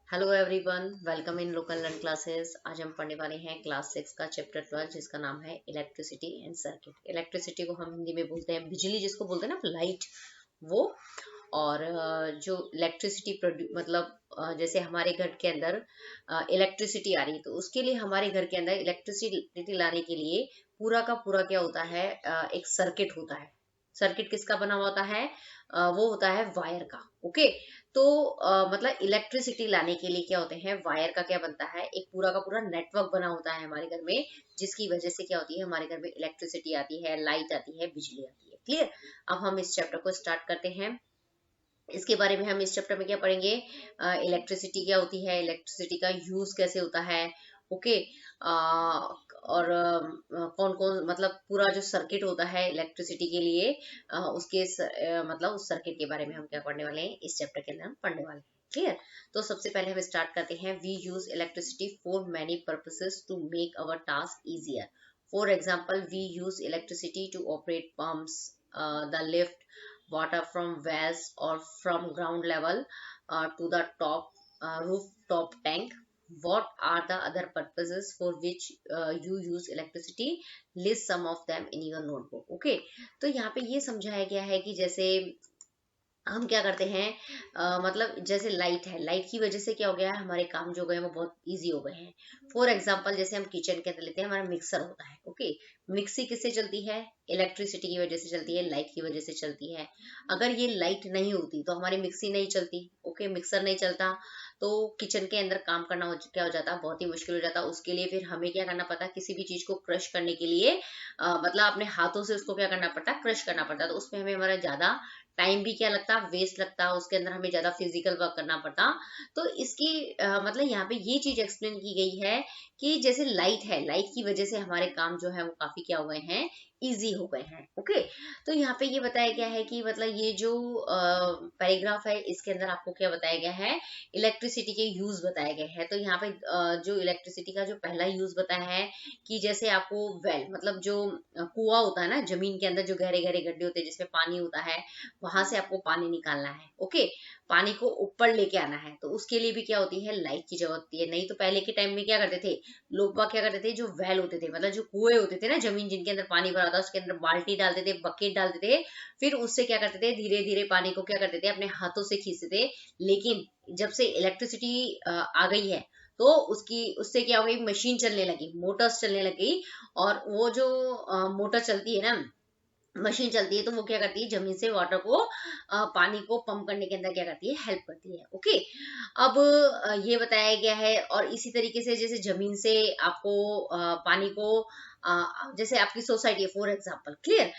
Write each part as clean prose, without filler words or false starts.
Hello everyone, welcome in local learn classes. आज हम पढ़ने वाले हैं क्लास 6 का चैप्टर 12 जिसका नाम है इलेक्ट्रिसिटी एंड सर्किट। इलेक्ट्रिसिटी को हम हिंदी में बोलते हैं बिजली, जिसको बोलते हैं ना लाइट, वो। और जो इलेक्ट्रिसिटी मतलब जैसे हमारे घर के अंदर इलेक्ट्रिसिटी आ रही है तो उसके लिए हमारे घर के अंदर इलेक्ट्रिसिटी लाने के लिए पूरा का पूरा क्या होता है, एक सर्किट होता है। सर्किट किसका बना हुआ होता है? वो होता है वायर का। ओके। तो मतलब इलेक्ट्रिसिटी लाने के लिए क्या होते हैं, वायर का क्या बनता है, एक पूरा का पूरा नेटवर्क बना होता है हमारे घर में, जिसकी वजह से क्या होती है, हमारे घर में इलेक्ट्रिसिटी आती है, लाइट आती है, बिजली आती है। क्लियर? अब हम इस चैप्टर को स्टार्ट करते हैं। इसके बारे में हम इस चैप्टर में क्या पढ़ेंगे? इलेक्ट्रिसिटी क्या होती है, इलेक्ट्रिसिटी का यूज कैसे होता है। ओके। और कौन कौन, मतलब पूरा जो सर्किट होता है इलेक्ट्रिसिटी के लिए, मतलब उस सर्किट के बारे में हम क्या पढ़ने वाले हैं, इस चैप्टर के अंदर हम पढ़ने वाले हैं। क्लियर? तो सबसे पहले हम स्टार्ट करते हैं। We use electricity for many purposes to make our task easier. For example, we use electricity to operate pumps, the lift water from wells or from ground level to the rooftop tank. What are the other purposes for which you use electricity? List some of them in your notebook. Okay. तो यहाँ पे ये समझाया गया है कि जैसे हम क्या करते हैं, मतलब जैसे लाइट है, लाइट की वजह से क्या हो गया है, हमारे काम जो गए हैं वो बहुत इजी हो गए हैं। फॉर एग्जांपल, जैसे हम किचन के अंदर लेते हैं, हमारा मिक्सर होता है। ओके। मिक्सी किससे चलती है? इलेक्ट्रिसिटी की वजह से चलती है, लाइट की वजह से चलती है। अगर ये लाइट नहीं होती तो हमारी मिक्सी नहीं चलती। ओके, मिक्सर नहीं चलता तो किचन के अंदर काम करना क्या हो जाता, बहुत ही मुश्किल हो जाता। उसके लिए फिर हमें क्या करना पड़ता, किसी भी चीज को क्रश करने के लिए मतलब अपने हाथों से उसको क्या करना पड़ता, क्रश करना पड़ता। तो उसमें हमें हमारा ज्यादा टाइम भी क्या लगता, वेस्ट लगता, उसके अंदर हमें ज्यादा फिजिकल वर्क करना पड़ता। तो इसकी मतलब यहाँ पे ये चीज एक्सप्लेन की गई है कि जैसे लाइट है, लाइट की वजह से हमारे काम जो है वो काफी क्या हो गए हैं, इजी हो गए हैं। ओके। तो यहाँ पे ये बताया गया है कि मतलब ये जो पैराग्राफ है इसके अंदर आपको क्या बताया गया है, इलेक्ट्रिसिटी के यूज बताए गए हैं। तो यहाँ पे जो इलेक्ट्रिसिटी का जो पहला यूज बताया है कि जैसे आपको वेल, मतलब जो कुआं होता है ना जमीन के अंदर, जो गहरे गहरे गड्ढे होते हैं जिसमें पानी होता है, वहां से आपको पानी निकालना है। ओके। पानी को ऊपर लेके आना है तो उसके लिए भी क्या होती है, लाइट की जरूरत होती है। नहीं तो पहले के टाइम में क्या करते थे लोग, बाग क्या करते थे, जो वेल होते थे, मतलब जो कुएं होते थे ना, जमीन जिनके अंदर पानी भरा था, उसके अंदर बाल्टी डालते थे, बकेट डालते थे। फिर उससे क्या करते थे, धीरे धीरे पानी को क्या करते थे, अपने हाथों से खींचते थे। लेकिन जब से इलेक्ट्रिसिटी आ गई है तो उससे क्या हो गई, मशीन चलने लगी, मोटर्स चलने लगी। और वो जो मोटर चलती है ना, मशीन चलती है, तो वो क्या करती है, जमीन से वाटर को पानी को पंप करने के अंदर क्या करती है, हेल्प करती है। ओके। अब ये बताया गया है। और इसी तरीके से जैसे जमीन से आपको पानी को जैसे आपकी सोसाइटी है फॉर एग्जांपल, क्लियर,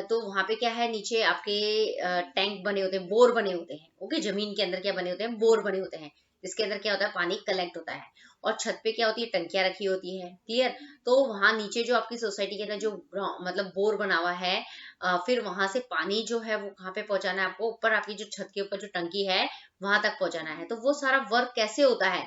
तो वहां पे क्या है, नीचे आपके टैंक बने होते हैं, बोर बने होते हैं। ओके। जमीन के अंदर क्या बने होते हैं, बोर बने होते हैं, जिसके अंदर क्या होता है, पानी कलेक्ट होता है। और छत पे क्या होती है, टंकियां रखी होती है। क्लियर? तो वहां नीचे जो आपकी सोसाइटी के अंदर जो मतलब बोर बना हुआ है, फिर वहां से पानी जो है वो कहाँ पे पहुंचाना है आपको, ऊपर आपकी जो छत के ऊपर जो टंकी है वहां तक पहुंचाना है। तो वो सारा वर्क कैसे होता है,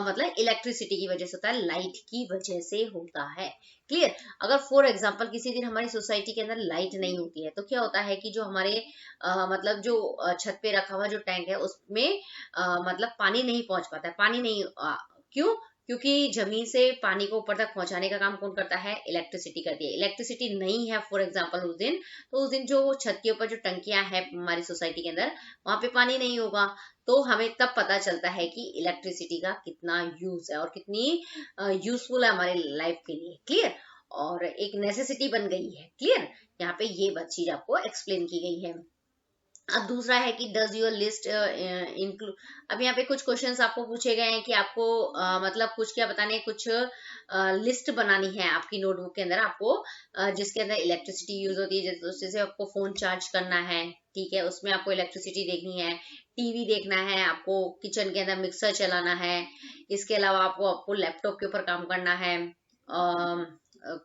मतलब इलेक्ट्रिसिटी की वजह से होता है, लाइट की वजह से होता है। क्लियर? अगर फॉर एग्जांपल किसी दिन हमारी सोसाइटी के अंदर लाइट नहीं होती है तो क्या होता है कि जो हमारे मतलब जो छत पे रखा हुआ जो टैंक है उसमें मतलब पानी नहीं पहुंच पाता है, पानी नहीं क्यों? क्योंकि जमीन से पानी को ऊपर तक पहुंचाने का काम कौन करता है, इलेक्ट्रिसिटी करती है। इलेक्ट्रिसिटी नहीं है फॉर एग्जांपल उस दिन, तो उस दिन जो छत के ऊपर जो टंकियां हैं हमारी सोसाइटी के अंदर, वहां पे पानी नहीं होगा। तो हमें तब पता चलता है कि इलेक्ट्रिसिटी का कितना यूज है और कितनी यूजफुल है हमारे लाइफ के लिए। क्लियर? और एक नेसेसिटी बन गई है। क्लियर? यहाँ पे ये बात चीज आपको एक्सप्लेन की गई है। अब दूसरा है कि डज योर लिस्ट इंक्लूड। अब यहाँ पे कुछ क्वेश्चंस आपको पूछे गए हैं कि आपको मतलब कुछ क्या बताने, कुछ लिस्ट बनानी है आपकी नोटबुक के अंदर आपको, जिसके अंदर इलेक्ट्रिसिटी यूज होती है। जैसे आपको फोन चार्ज करना है, ठीक है, उसमें आपको इलेक्ट्रिसिटी देखनी है। टीवी देखना है आपको, किचन के अंदर मिक्सर चलाना है। इसके अलावा आपको आपको लैपटॉप के ऊपर काम करना है।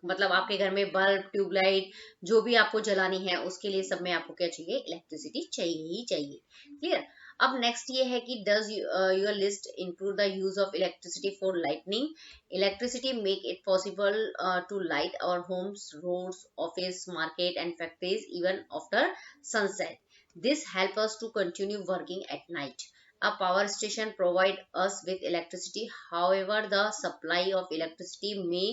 मतलब आपके घर में बल्ब, ट्यूबलाइट जो भी आपको जलानी है उसके लिए सब में आपको क्या चाहिए, इलेक्ट्रिसिटी चाहिए ही चाहिए। क्लियर? अब नेक्स्ट ये है कि does your list include the use of electricity for lightning. Electricity make it possible to light our homes, roads, office, market and factories even after sunset. This help us to continue working at night. A power station provide us with electricity. However, the supply of electricity may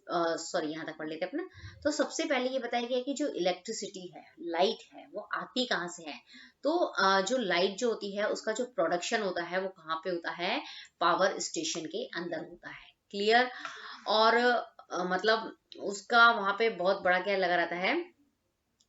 sorry यहाँ तक पढ़ लेते अपना। तो सबसे पहले ये बताया गया कि जो इलेक्ट्रिसिटी है, लाइट है, वो आती कहाँ से है। तो जो लाइट जो होती है उसका जो प्रोडक्शन होता है वो कहाँ पे होता है, पावर स्टेशन के अंदर होता है। क्लियर। और मतलब उसका वहां पे बहुत बड़ा क्या लगा रहता है,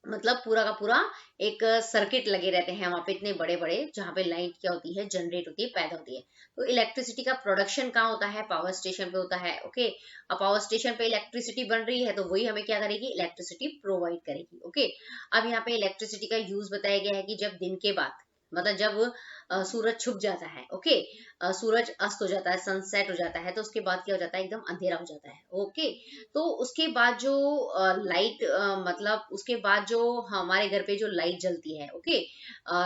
मतलब पूरा का पूरा एक सर्किट लगे रहते हैं वहां पे इतने बड़े बड़े, जहां पे लाइट क्या होती है, जनरेट होती है, पैदा होती है। तो इलेक्ट्रिसिटी का प्रोडक्शन कहाँ होता है, पावर स्टेशन पे होता है। ओके। अब पावर स्टेशन पे इलेक्ट्रिसिटी बन रही है तो वही हमें क्या करेगी, इलेक्ट्रिसिटी प्रोवाइड करेगी। ओके। अब यहाँ पे इलेक्ट्रिसिटी का यूज बताया गया है कि जब दिन के बाद, मतलब जब सूरज छुप जाता है, ओके, सूरज अस्त हो जाता है, सनसेट हो जाता है, तो उसके बाद क्या हो जाता है, एकदम अंधेरा हो जाता है। ओके। तो उसके बाद जो लाइट, मतलब उसके बाद जो हमारे घर पे जो लाइट जलती है, ओके,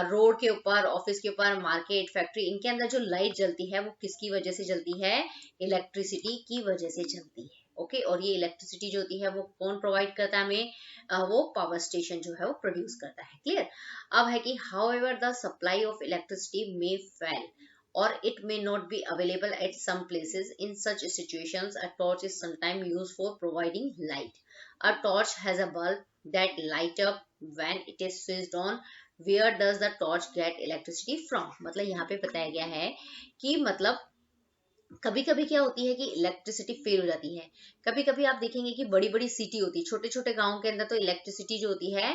रोड के ऊपर, ऑफिस के ऊपर, मार्केट, फैक्ट्री, इनके अंदर जो लाइट जलती है वो किसकी वजह से जलती है, इलेक्ट्रिसिटी की वजह से जलती है। ओके। और ये इलेक्ट्रिसिटी जो होती है वो कौन प्रोवाइड करता है हमें, वो पावर स्टेशन जो है वो प्रोड्यूस करता है। क्लियर। अब है कि how ever the supply of electricity may fail or it may not be available at some places. In such situations, a torch is sometimes used for providing light. A torch has a bulb that light up when it is switched on. Where does the torch get electricity from? मतलब यहाँ पे बताया गया है कि मतलब कभी कभी क्या होती है कि इलेक्ट्रिसिटी फेल हो जाती है। कभी कभी आप देखेंगे कि बड़ी बड़ी सिटी होती है, छोटे छोटे गांव के अंदर तो इलेक्ट्रिसिटी जो होती है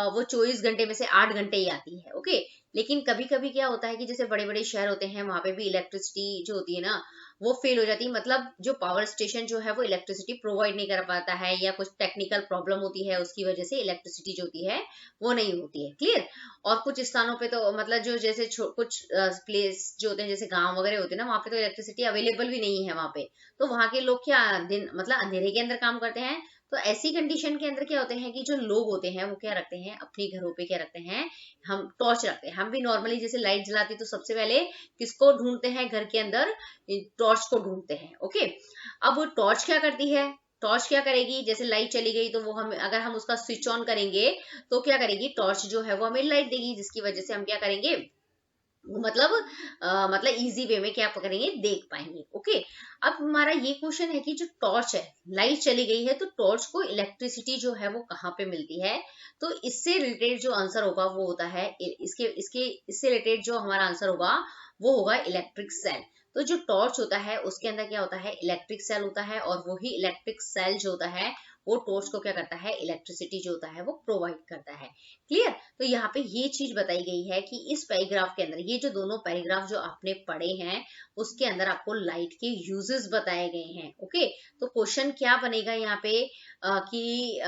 वो 24 घंटे में से 8 घंटे ही आती है। ओके। लेकिन कभी कभी क्या होता है कि जैसे बड़े बड़े शहर होते हैं वहां पे भी इलेक्ट्रिसिटी जो होती है ना वो फेल हो जाती है, मतलब जो पावर स्टेशन जो है वो इलेक्ट्रिसिटी प्रोवाइड नहीं कर पाता है, या कुछ टेक्निकल प्रॉब्लम होती है उसकी वजह से इलेक्ट्रिसिटी जो होती है वो नहीं होती है। क्लियर। और कुछ स्थानों पे तो मतलब जो जैसे कुछ प्लेस जो होते हैं जैसे गांव वगैरह होते हैं ना, वहां पे तो इलेक्ट्रिसिटी अवेलेबल भी नहीं है वहां पे, तो वहां के लोग क्या दिन मतलब अंधेरे के अंदर काम करते हैं। तो ऐसी कंडीशन के अंदर क्या होते हैं कि जो लोग होते हैं वो क्या रखते हैं अपने घरों पे, क्या रखते हैं, हम टॉर्च रखते हैं। हम भी नॉर्मली जैसे लाइट जलाती तो सबसे पहले किसको ढूंढते हैं, घर के अंदर टॉर्च को ढूंढते हैं। ओके। अब टॉर्च क्या करती है, टॉर्च क्या करेगी, जैसे लाइट चली गई तो वो हम अगर हम उसका स्विच ऑन करेंगे तो क्या करेगी, टॉर्च जो है वो हमें लाइट देगी, जिसकी वजह से हम क्या करेंगे, मतलब मतलब इजी वे में क्या करेंगे, देख पाएंगे। ओके। अब हमारा ये क्वेश्चन है कि जो टॉर्च है, लाइट चली गई है तो टॉर्च को इलेक्ट्रिसिटी जो है वो कहाँ पे मिलती है। तो इससे रिलेटेड जो आंसर होगा वो होता है इसके इसके इससे रिलेटेड जो हमारा आंसर होगा वो होगा इलेक्ट्रिक सेल। तो जो टॉर्च होता है उसके अंदर क्या होता है, इलेक्ट्रिक सेल होता है, और वही इलेक्ट्रिक सेल जो होता है वो टॉर्च को क्या करता है, इलेक्ट्रिसिटी जो होता है वो प्रोवाइड करता है। क्लियर। तो यहाँ पे ये चीज बताई गई है कि इस पैराग्राफ के अंदर, ये जो दोनों पैराग्राफ जो आपने पढ़े हैं उसके अंदर आपको लाइट के यूजेस बताए गए हैं। ओके। तो क्वेश्चन क्या बनेगा यहाँ पे कि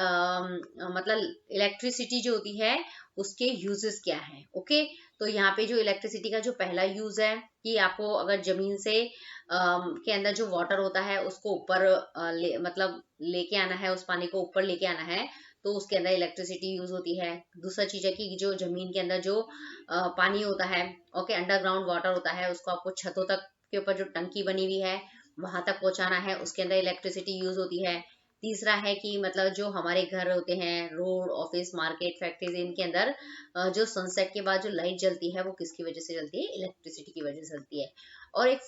मतलब इलेक्ट्रिसिटी जो होती है उसके यूजेस क्या हैं। ओके। तो यहाँ पे जो इलेक्ट्रिसिटी का जो पहला यूज है कि आपको अगर जमीन से के अंदर जो वाटर होता है उसको ऊपर मतलब लेके आना है, उस पानी को ऊपर लेके आना है, तो उसके अंदर इलेक्ट्रिसिटी यूज होती है। दूसरा चीज है कि जो जमीन के अंदर जो पानी होता है, ओके, अंडरग्राउंड वाटर होता है, उसको आपको छतों तक के ऊपर जो टंकी बनी हुई है वहां तक पहुंचाना है, उसके अंदर इलेक्ट्रिसिटी यूज होती है। तीसरा है कि मतलब जो हमारे घर होते हैं, रोड, ऑफिस, मार्केट, फैक्ट्रीज, इनके अंदर जो सनसेट के बाद जो लाइट जलती है वो किसकी वजह से जलती है, इलेक्ट्रिसिटी की वजह से जलती है। और एक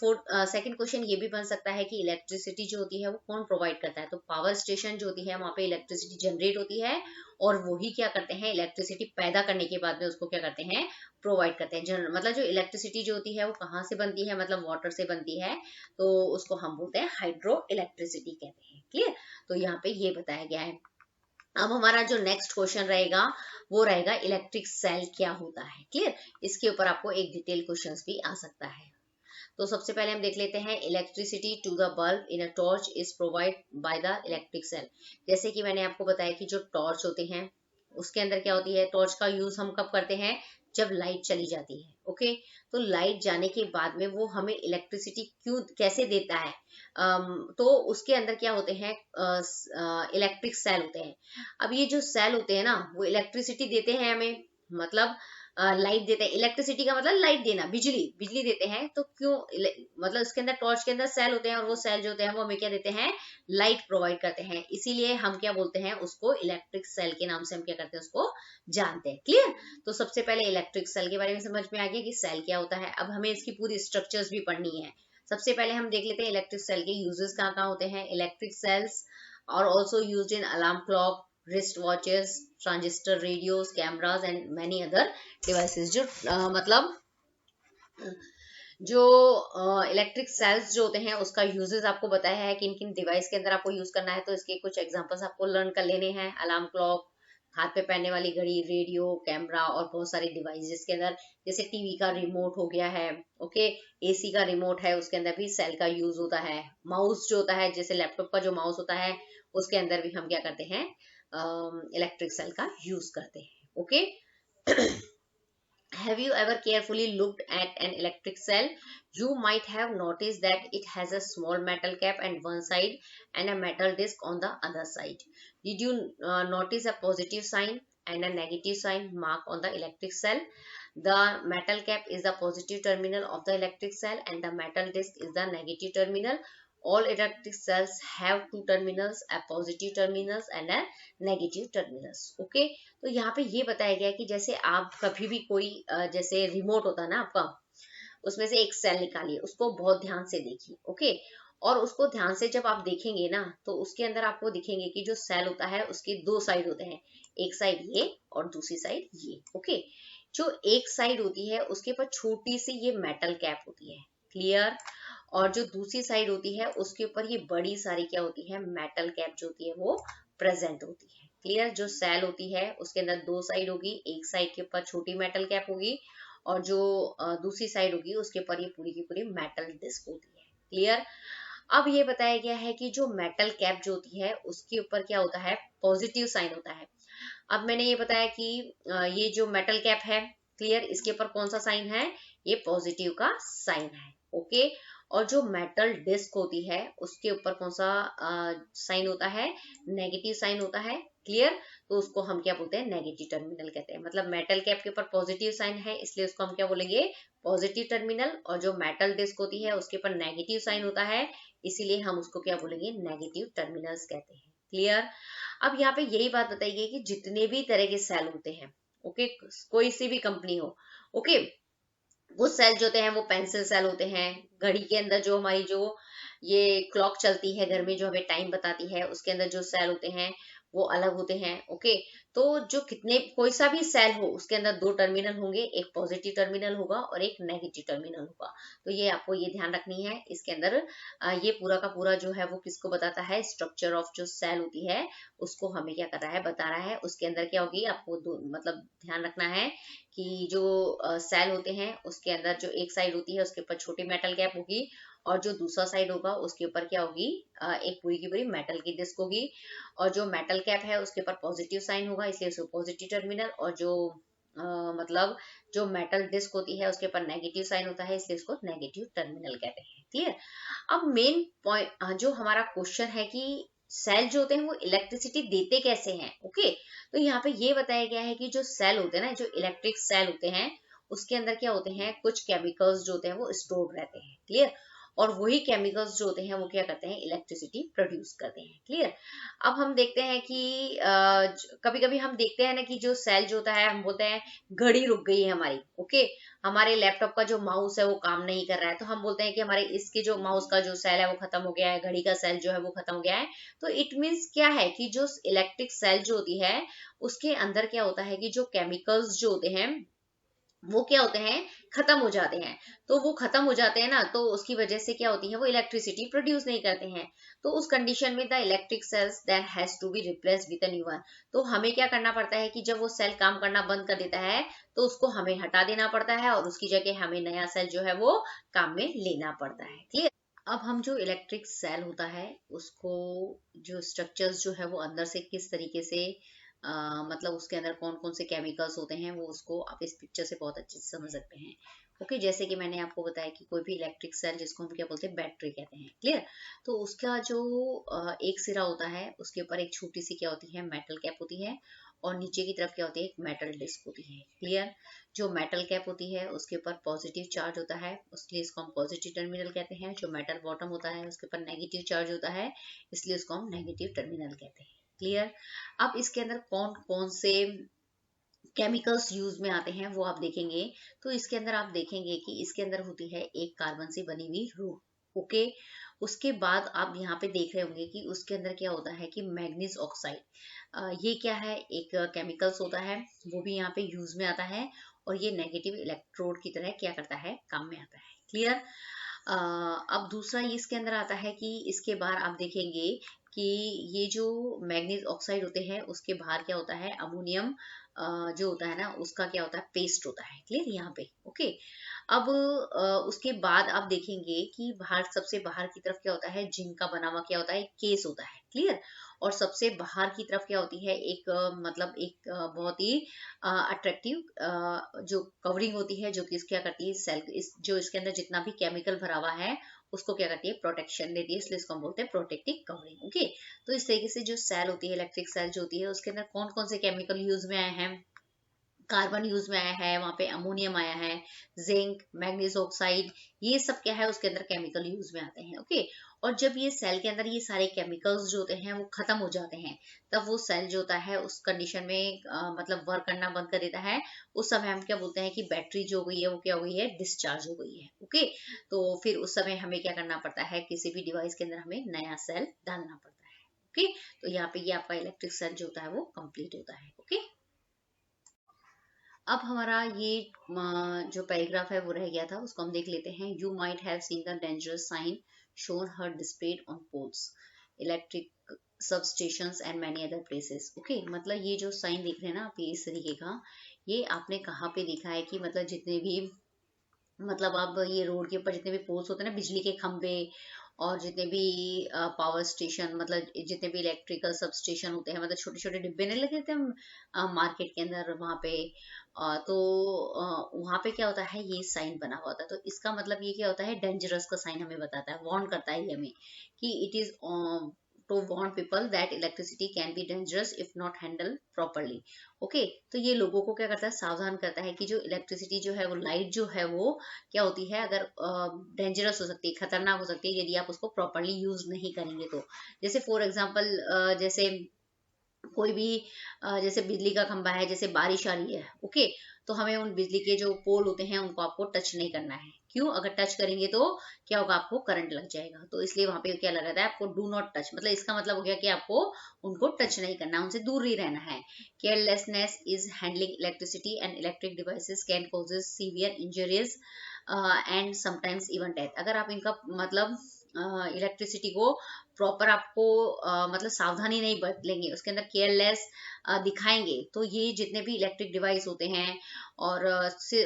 सेकंड क्वेश्चन ये भी बन सकता है कि इलेक्ट्रिसिटी जो होती है वो कौन प्रोवाइड करता है। तो पावर स्टेशन जो होती है वहां पे इलेक्ट्रिसिटी जनरेट होती है, और वही क्या करते हैं, इलेक्ट्रिसिटी पैदा करने के बाद में उसको क्या करते हैं, प्रोवाइड करते हैं। मतलब जो इलेक्ट्रिसिटी जो होती है वो कहाँ से बनती है, मतलब वाटर से बनती है, तो उसको हम बोलते हैं हाइड्रो इलेक्ट्रिसिटी कहते हैं। क्लियर। तो यहाँ पे ये बताया गया है। अब हमारा जो नेक्स्ट क्वेश्चन रहेगा वो रहेगा इलेक्ट्रिक सेल क्या होता है। क्लियर। इसके ऊपर आपको एक डिटेल क्वेश्चन भी आ सकता है। तो सबसे पहले हम देख लेते हैं, electricity to the bulb in a torch is provide by the electric cell. जैसे कि मैंने आपको बताया कि जो टॉर्च होते हैं उसके अंदर क्या होती है, टॉर्च का यूज हम कब करते हैं, जब लाइट चली जाती है। ओके। तो लाइट जाने के बाद में वो हमें इलेक्ट्रिसिटी क्यों कैसे देता है, तो उसके अंदर क्या होते हैं, इलेक्ट्रिक सेल होते हैं। अब ये जो सेल होते हैं ना वो इलेक्ट्रिसिटी देते हैं हमें, मतलब लाइट देते हैं, इलेक्ट्रिसिटी का मतलब लाइट देना, बिजली बिजली देते हैं, तो क्यों मतलब उसके अंदर टॉर्च के अंदर सेल होते हैं और वो सेल जो होते हैं वो हमें क्या देते हैं, लाइट प्रोवाइड करते हैं, इसीलिए हम क्या बोलते हैं उसको, इलेक्ट्रिक सेल के नाम से हम क्या करते हैं उसको जानते हैं। क्लियर? तो सबसे पहले इलेक्ट्रिक सेल के बारे में समझ में आ गया कि सेल क्या होता है। अब हमें इसकी पूरी स्ट्रक्चर्स भी पढ़नी है। सबसे पहले हम देख लेते हैं इलेक्ट्रिक सेल के यूजेस कहाँ कहाँ होते हैं। Electric cells are also used in alarm clock, wrist watches, transistor radios, cameras and many other devices. जो मतलब जो इलेक्ट्रिक सेल्स जो होते हैं उसका यूजेस आपको बताया है कि किन किन डिवाइस के अंदर आपको यूज करना है, तो इसके कुछ एग्जांपल्स आपको लर्न कर लेने हैं। अलार्म क्लॉक, हाथ पे पहनने वाली घड़ी, रेडियो, कैमरा और बहुत सारे डिवाइस जिसके अंदर जैसे टीवी का रिमोट हो गया है, ओके, एसी का रिमोट है, उसके अंदर भी सेल का यूज होता है। माउस जो होता है, जैसे लैपटॉप का जो माउस होता है उसके अंदर भी हम क्या करते हैं, इलेक्ट्रिक सेल का यूज करते हैं। Okay Have you ever carefully looked at an electric cell? You might have noticed that it has a small metal cap on one side and a metal disc on the other side. Did you notice a positive sign and a negative sign mark on the electric cell? The metal cap is the positive terminal of the electric cell and the metal disc is the negative terminal. All electric cells have two terminals, a positive terminals and a negative terminals. Okay, तो यहाँ पे ये बताया गया है कि जैसे आप कभी भी कोई जैसे रिमोट होता है ना आपका, उसमें से एक सेल निकालिए, उसको बहुत ध्यान से देखिए। ओके, और उसको ध्यान से जब आप देखेंगे ना तो उसके अंदर आपको दिखेंगे कि जो सेल होता है उसके दो साइड होते हैं, एक साइड ये और दूसरी साइड ये। ओके, जो एक साइड होती है उसके ऊपर छोटी सी ये मेटल कैप होती है। क्लियर? और जो दूसरी साइड होती है उसके ऊपर ये बड़ी सारी क्या होती है, मेटल कैप जो होती है वो प्रेजेंट होती है। क्लियर? जो सेल होती है उसके अंदर दो साइड होगी, एक साइड के ऊपर छोटी मेटल कैप होगी और जो दूसरी साइड होगी उसके ऊपर ये पूरी की पूरी मेटल डिस्क होती है। क्लियर? अब ये बताया गया है कि जो मेटल कैप जो होती है उसके ऊपर क्या होता है, पॉजिटिव साइन होता है। अब मैंने ये बताया कि ये जो मेटल कैप है, क्लियर, इसके ऊपर कौन सा साइन है, ये पॉजिटिव का साइन है। ओके, और जो मेटल डिस्क होती है उसके ऊपर कौन सा साइन होता है, नेगेटिव साइन होता है। क्लियर? तो उसको हम क्या बोलते हैं, नेगेटिव टर्मिनल कहते हैं। मतलब मेटल कैप के ऊपर पॉजिटिव साइन है इसलिए उसको हम क्या बोलेंगे, पॉजिटिव टर्मिनल, और जो मेटल डिस्क होती है उसके ऊपर नेगेटिव साइन होता है इसीलिए हम उसको क्या बोलेंगे, नेगेटिव टर्मिनल्स कहते हैं। क्लियर? अब यहाँ पे यही बात बताई गई कि जितने भी तरह के सेल होते हैं, ओके, कोई सी भी कंपनी हो, ओके, वो सेल जो होते हैं वो पेंसिल सेल होते हैं। घड़ी के अंदर जो हमारी जो ये क्लॉक चलती है घर में जो हमें टाइम बताती है उसके अंदर जो सेल होते हैं वो अलग होते हैं। ओके, तो जो कितने कोई सा भी सेल हो उसके अंदर दो टर्मिनल होंगे, एक पॉजिटिव टर्मिनल होगा और एक नेगेटिव टर्मिनल होगा। तो ये आपको ये ध्यान रखनी है। इसके अंदर ये पूरा का पूरा जो है वो किसको बताता है, स्ट्रक्चर ऑफ जो सेल होती है उसको हमें क्या कर रहा है, बता रहा है। उसके अंदर क्या होगी आपको मतलब ध्यान रखना है कि जो सेल होते हैं उसके अंदर जो एक साइड होती है उसके ऊपर छोटी मेटल कैप होगी और जो दूसरा साइड होगा उसके ऊपर क्या होगी, एक पूरी की पूरी मेटल की डिस्क होगी। और जो मेटल कैप है उसके ऊपर पॉजिटिव साइन होगा इसलिए उसको पॉजिटिव टर्मिनल, और जो मतलब जो मेटल डिस्क होती है उसके ऊपर नेगेटिव साइन होता है इसलिए उसको नेगेटिव टर्मिनल कहते हैं। क्लियर? अब मेन पॉइंट जो हमारा क्वेश्चन है कि सेल जो होते हैं वो इलेक्ट्रिसिटी देते कैसे हैं। ओके, तो यहाँ पे ये बताया गया है कि जो सेल होते हैं ना, जो इलेक्ट्रिक सेल होते हैं उसके अंदर क्या होते हैं, कुछ केमिकल्स जो होते हैं वो स्टोर्ड रहते हैं। क्लियर? और वही केमिकल्स जो होते हैं वो क्या करते हैं, इलेक्ट्रिसिटी प्रोड्यूस करते हैं। क्लियर? अब हम देखते हैं कि कभी कभी हम देखते हैं ना कि जो सेल जो होता है हम बोलते हैं घड़ी रुक गई है हमारी। ओके, हमारे लैपटॉप का जो माउस है वो काम नहीं कर रहा है तो हम बोलते हैं कि हमारे इसके जो माउस का जो सेल है वो खत्म हो गया है, घड़ी का सेल जो है वो खत्म हो गया है। तो इट मीन्स क्या है कि जो इलेक्ट्रिक सेल जो होती है उसके अंदर क्या होता है कि जो केमिकल्स जो होते हैं वो क्या होते हैं, खत्म हो जाते हैं। तो वो खत्म हो जाते हैं ना तो उसकी वजह से क्या होती है, वो इलेक्ट्रिसिटी प्रोड्यूस नहीं करते हैं। तो उस कंडीशन में the electric cells then has to be replaced with a new one. तो हमें क्या करना पड़ता है कि जब वो सेल काम करना बंद कर देता है तो उसको हमें हटा देना पड़ता है और उसकी जगह हमें नया सेल जो है वो काम में लेना पड़ता है। क्लियर? अब हम जो इलेक्ट्रिक सेल होता है उसको जो स्ट्रक्चर्स जो है वो अंदर से किस तरीके से मतलब उसके अंदर कौन कौन से केमिकल्स होते हैं वो उसको आप इस पिक्चर से बहुत अच्छे से समझ सकते हैं। ओके, जैसे कि मैंने आपको बताया कि कोई भी इलेक्ट्रिक सेल जिसको हम क्या बोलते हैं, बैटरी कहते हैं। क्लियर? तो उसका जो एक सिरा होता है उसके ऊपर एक छोटी सी क्या होती है, मेटल कैप होती है और नीचे की तरफ क्या होती है, एक मेटल डिस्क होती है। क्लियर। जो मेटल कैप होती है उसके ऊपर पॉजिटिव चार्ज होता है, उसलिए इसको हम पॉजिटिव टर्मिनल कहते हैं। जो मेटल बॉटम होता है उसके ऊपर नेगेटिव चार्ज होता है, इसलिए उसको हम नेगेटिव टर्मिनल कहते हैं। क्लियर। अब इसके अंदर कौन कौन से केमिकल्स यूज में आते हैं वो आप देखेंगे। तो इसके अंदर आप देखेंगे कि इसके अंदर होती है एक कार्बन से बनी हुई रूट। ओके। उसके बाद आप यहाँ पे देख रहे होंगे कि उसके अंदर क्या होता है कि मैग्नीज ऑक्साइड, ये क्या है, एक केमिकल्स होता है, वो भी यहाँ पे यूज में आता है और ये नेगेटिव इलेक्ट्रोड की तरह क्या करता है, काम में आता है। क्लियर। अब दूसरा ये इसके अंदर आता है कि इसके बाहर आप देखेंगे कि ये जो मैग्नीज ऑक्साइड होते हैं उसके बाहर क्या होता है, अमोनियम जो होता है ना उसका क्या होता है, पेस्ट होता है। क्लियर यहाँ पे। ओके। अब उसके बाद आप देखेंगे कि बाहर, सबसे बाहर की तरफ क्या होता है, जिंक का बना हुआ क्या होता है, केस होता है। क्लियर। और सबसे बाहर की तरफ क्या होती है, एक मतलब एक बहुत ही अट्रैक्टिव जो कवरिंग होती है, जो कि क्या करती है, सेल जो इसके अंदर जितना भी केमिकल भरा हुआ है उसको क्या करती है, प्रोटेक्शन देती है, इसलिए इसको हम बोलते हैं प्रोटेक्टिव कवरिंग। ओके। तो इस तरीके से जो सेल होती है, इलेक्ट्रिक सेल जो होती है, उसके अंदर कौन कौन से केमिकल यूज में आए हैं, कार्बन यूज में आया है, वहां पे अमोनियम आया है, जिंक, मैग्नीज ऑक्साइड, ये सब क्या है उसके अंदर केमिकल यूज में आते हैं। ओके। और जब ये सेल के अंदर ये सारे केमिकल्स जो होते हैं वो खत्म हो जाते हैं, तब वो सेल जो होता है उस कंडीशन में मतलब वर्क करना बंद कर देता है। उस समय हम क्या बोलते हैं कि बैटरी जो हो गई है वो क्या हो गई है, डिस्चार्ज हो गई है। ओके। तो फिर उस समय हमें क्या करना पड़ता है, किसी भी डिवाइस के अंदर हमें नया सेल डालना पड़ता है। ओके। तो यहाँ पे ये आपका इलेक्ट्रिक सेल जो होता है वो कंप्लीट होता है। ओके। अब हमारा ये जो पैराग्राफ है वो रह गया था, उसको हम देख लेते हैं। You might have seen the dangerous sign shown her displayed on poles, electric substations and many other places. Okay. मतलब ये जो साइन देख रहे हैं ना आप, ये इस तरीके का, ये आपने कहाँ पे देखा है कि मतलब जितने भी, मतलब आप ये रोड के ऊपर जितने भी पोल्स होते हैं ना, बिजली के खंभे, और जितने भी पावर स्टेशन, मतलब जितने भी इलेक्ट्रिकल सब स्टेशन होते हैं, मतलब छोटे छोटे डिब्बे नहीं लगे थे मार्केट के अंदर वहां पे, तो वहां पे क्या होता है, ये साइन बना हुआ था। तो इसका मतलब ये क्या होता है, डेंजरस का साइन हमें बताता है, वार्न करता है ये हमें कि it is to warn people that electricity can be dangerous if not handled properly. Okay. तो ये लोगों को क्या करता है, सावधान करता है कि जो इलेक्ट्रिसिटी जो है वो, लाइट जो है वो क्या होती है, अगर डेंजरस हो सकती है, खतरनाक हो सकती है यदि आप उसको प्रॉपरली यूज नहीं करेंगे तो। जैसे फॉर एग्जांपल जैसे कोई भी जैसे बिजली का खंभा है, जैसे बारिश आ रही है, ओके, तो हमें उन बिजली के जो पोल होते हैं उनको आपको टच नहीं करना है। क्यों? अगर टच करेंगे तो क्या होगा, आपको करंट लग जाएगा। तो इसलिए वहां पे क्या लगा था, आपको डू नॉट टच, मतलब इसका मतलब हो गया कि आपको उनको टच नहीं करना, उनसे दूर ही रहना है। Carelessness is handling electricity and electric devices can causes severe injuries and sometimes even death. अगर आप इनका मतलब इलेक्ट्रिसिटी को प्रॉपर आपको मतलब सावधानी नहीं बरतेंगे, उसके अंदर केयरलेस दिखाएंगे, तो ये जितने भी इलेक्ट्रिक डिवाइस होते हैं, और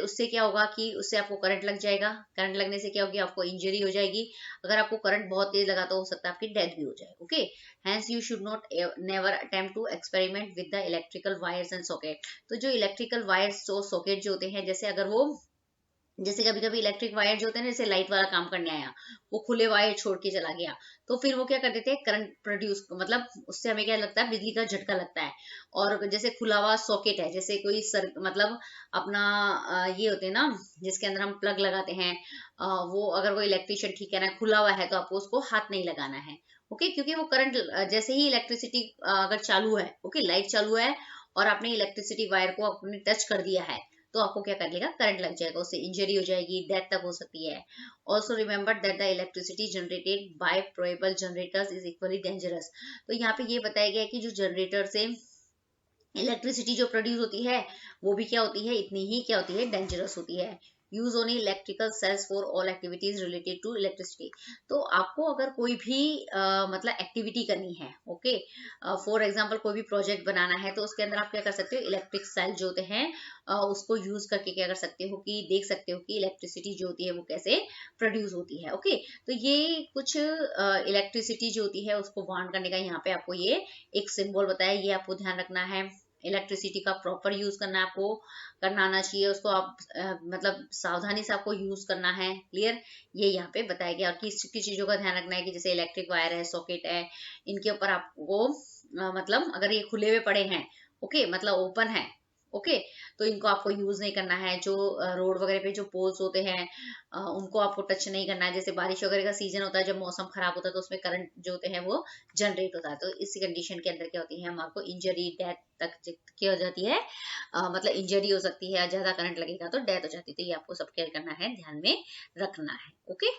उससे क्या होगा कि उससे आपको करंट लग जाएगा। करंट लगने से क्या होगी, आपको इंजरी हो जाएगी। अगर आपको करंट बहुत तेज लगा तो हो सकता है आपकी डेथ भी हो जाए। Okay. Hence you should not never attempt to experiment with the electrical wires and socket. तो जो इलेक्ट्रिकल वायर्स और सॉकेट जो होते हैं, जैसे अगर वो, जैसे कभी कभी इलेक्ट्रिक वायर जो होते हैं ना, जैसे लाइट वाला काम करने आया, वो खुले वायर छोड़ के चला गया, तो फिर वो क्या कर देते हैं, करंट प्रोड्यूस, मतलब उससे हमें क्या लगता है, बिजली का झटका लगता है। और जैसे खुला हुआ सॉकेट है, जैसे कोई मतलब अपना ये होते हैं ना जिसके अंदर हम प्लग लगाते हैं, वो अगर वो इलेक्ट्रिशियन ठीक है ना, खुला हुआ है, तो आपको उसको हाथ नहीं लगाना है। ओके। क्योंकि वो करंट, जैसे ही इलेक्ट्रिसिटी अगर चालू है, ओके, लाइट चालू है और आपने इलेक्ट्रिसिटी वायर को अपने टच कर दिया है, तो आपको क्या कर लेगा, करंट लग जाएगा, उससे इंजरी हो जाएगी, डेथ तक हो सकती है। Also remember that the electricity generated by portable generators is equally dangerous. तो यहाँ पे ये बताया गया है कि जो जनरेटर से इलेक्ट्रिसिटी जो प्रोड्यूस होती है वो भी क्या होती है, इतनी ही क्या होती है, डेंजरस होती है। Use only electrical cells for all activities related to electricity. तो आपको अगर कोई भी मतलब एक्टिविटी करनी है, ओके, फॉर एग्जांपल कोई भी प्रोजेक्ट बनाना है, तो उसके अंदर आप क्या कर सकते हो, इलेक्ट्रिक सेल जो होते हैं उसको यूज करके क्या कर सकते हो, कि देख सकते हो कि इलेक्ट्रिसिटी जो होती है वो कैसे प्रोड्यूस होती है। ओके। तो ये कुछ इलेक्ट्रिसिटी जो होती है उसको वार्न करने का यहाँ पे आपको ये एक सिंबल बताया, ये आपको ध्यान रखना है। इलेक्ट्रिसिटी का प्रॉपर यूज करना आपको करना आना चाहिए, उसको आप मतलब सावधानी से आपको यूज करना है। क्लियर। ये यहाँ पे बताया गया। और किस किस चीजों का ध्यान रखना है कि जैसे इलेक्ट्रिक वायर है, सॉकेट है, इनके ऊपर आपको मतलब अगर ये खुले हुए पड़े हैं, ओके, मतलब ओपन है। ओके, तो इनको आपको यूज नहीं करना है। जो रोड वगैरह पे जो पोल्स होते हैं उनको आपको टच नहीं करना है। जैसे बारिश वगैरह का सीजन होता है, जब मौसम खराब होता है तो उसमें करंट जो होते हैं वो जनरेट होता है। तो इसी कंडीशन के अंदर क्या होती है, हमारे को इंजरी डेथ तक क्या हो जाती है, मतलब इंजरी हो सकती है, ज्यादा करंट लगेगा तो डेथ हो जाती है। तो ये आपको सब क्या करना है, ध्यान में रखना है। ओके।